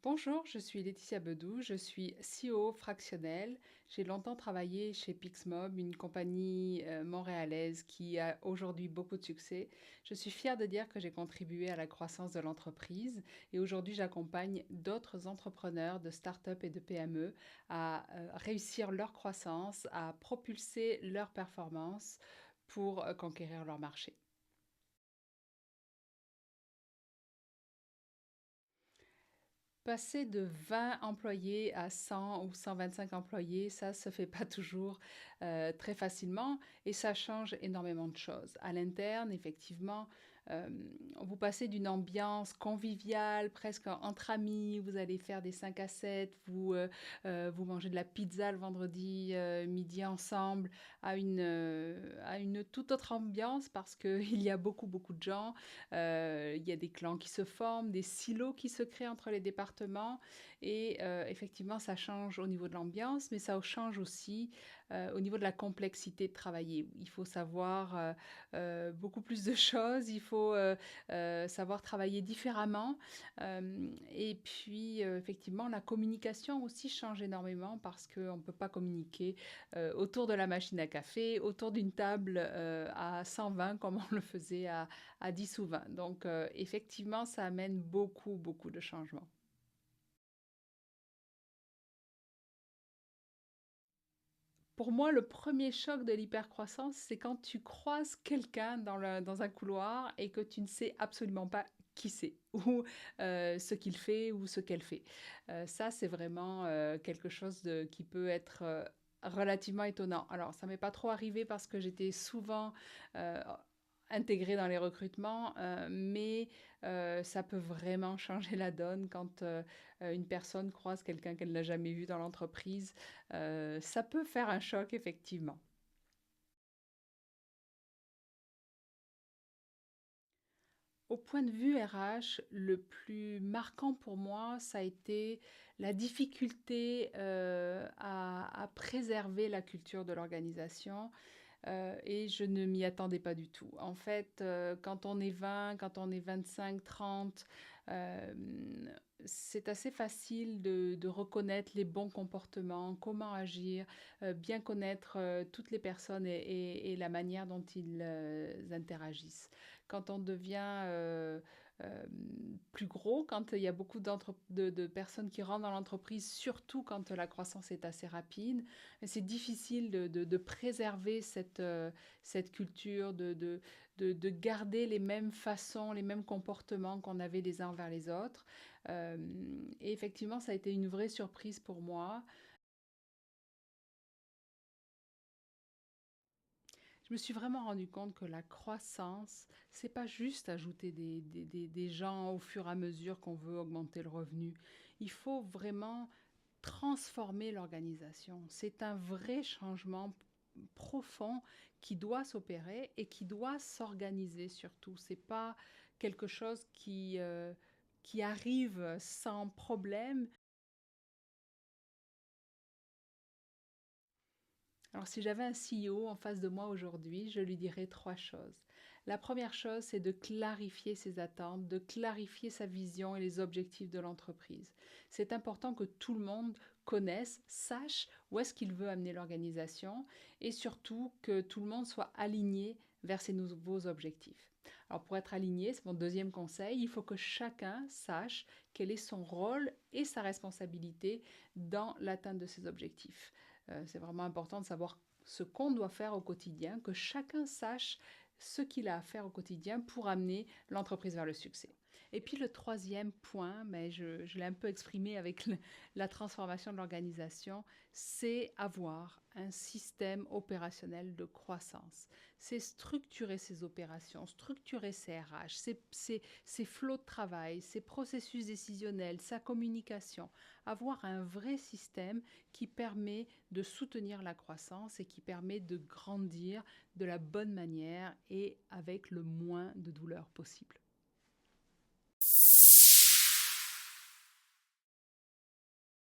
Bonjour, je suis Laetitia Bedou, je suis CEO fractionnel. J'ai longtemps travaillé chez Pixmob, une compagnie montréalaise qui a aujourd'hui beaucoup de succès. Je suis fière de dire que j'ai contribué à la croissance de l'entreprise et aujourd'hui j'accompagne d'autres entrepreneurs de start-up et de PME à réussir leur croissance, à propulser leur performance pour conquérir leur marché. Passer de 20 employés à 100 ou 125 employés, ça se fait pas toujours très facilement et ça change énormément de choses. À l'interne, effectivement, euh, vous passez d'une ambiance conviviale, presque entre amis, vous allez faire des 5 à 7, vous mangez de la pizza le vendredi midi ensemble, à une toute autre ambiance parce qu'il y a beaucoup de gens, il y a des clans qui se forment, des silos qui se créent entre les départements et effectivement, ça change au niveau de l'ambiance, mais ça change aussi au niveau de la complexité de travailler. Il faut savoir beaucoup plus de choses, il faut savoir travailler différemment. Et puis, effectivement, la communication aussi change énormément parce qu'on ne peut pas communiquer autour de la machine à café, autour d'une table à 120 comme on le faisait à 10 ou 20. Donc, effectivement, ça amène beaucoup de changements. Pour moi, le premier choc de l'hypercroissance, c'est quand tu croises quelqu'un dans un couloir et que tu ne sais absolument pas qui c'est ou ce qu'il fait ou ce qu'elle fait. Ça, c'est vraiment quelque chose qui peut être relativement étonnant. Alors, ça m'est pas trop arrivé parce que j'étais souvent euh, intégrée dans les recrutements, mais ça peut vraiment changer la donne quand une personne croise quelqu'un qu'elle n'a jamais vu dans l'entreprise. Ça peut faire un choc, effectivement. Au point de vue RH, le plus marquant pour moi, ça a été la difficulté à préserver la culture de l'organisation. Et je ne m'y attendais pas du tout. En fait, quand on est 20, quand on est 25, 30, euh, c'est assez facile de reconnaître les bons comportements, comment agir, bien connaître toutes les personnes et la manière dont ils interagissent. Quand on devient euh, plus gros, quand il y a beaucoup de personnes qui rentrent dans l'entreprise, surtout quand la croissance est assez rapide, c'est difficile de préserver cette culture, de garder les mêmes façons, les mêmes comportements qu'on avait les uns envers les autres. Euh, et effectivement, ça a été une vraie surprise pour moi. Je me suis vraiment rendu compte que la croissance, c'est pas juste ajouter des gens au fur et à mesure qu'on veut augmenter le revenu. Il faut vraiment transformer l'organisation. C'est un vrai changement profond qui doit s'opérer et qui doit s'organiser surtout. C'est pas quelque chose qui arrive sans problème. Alors, si j'avais un CEO en face de moi aujourd'hui, je lui dirais trois choses. La première chose, c'est de clarifier ses attentes, de clarifier sa vision et les objectifs de l'entreprise. C'est important que tout le monde connaisse, sache où est-ce qu'il veut amener l'organisation et surtout que tout le monde soit aligné vers ses nouveaux objectifs. Alors pour être aligné, c'est mon deuxième conseil, il faut que chacun sache quel est son rôle et sa responsabilité dans l'atteinte de ses objectifs. C'est vraiment important de savoir ce qu'on doit faire au quotidien, que chacun sache ce qu'il a à faire au quotidien pour amener l'entreprise vers le succès. Et puis le troisième point, mais je l'ai un peu exprimé avec la transformation de l'organisation, c'est avoir un système opérationnel de croissance. C'est structurer ses opérations, structurer ses RH, ses flots de travail, ses processus décisionnels, sa communication. Avoir un vrai système qui permet de soutenir la croissance et qui permet de grandir de la bonne manière et avec le moins de douleur possible.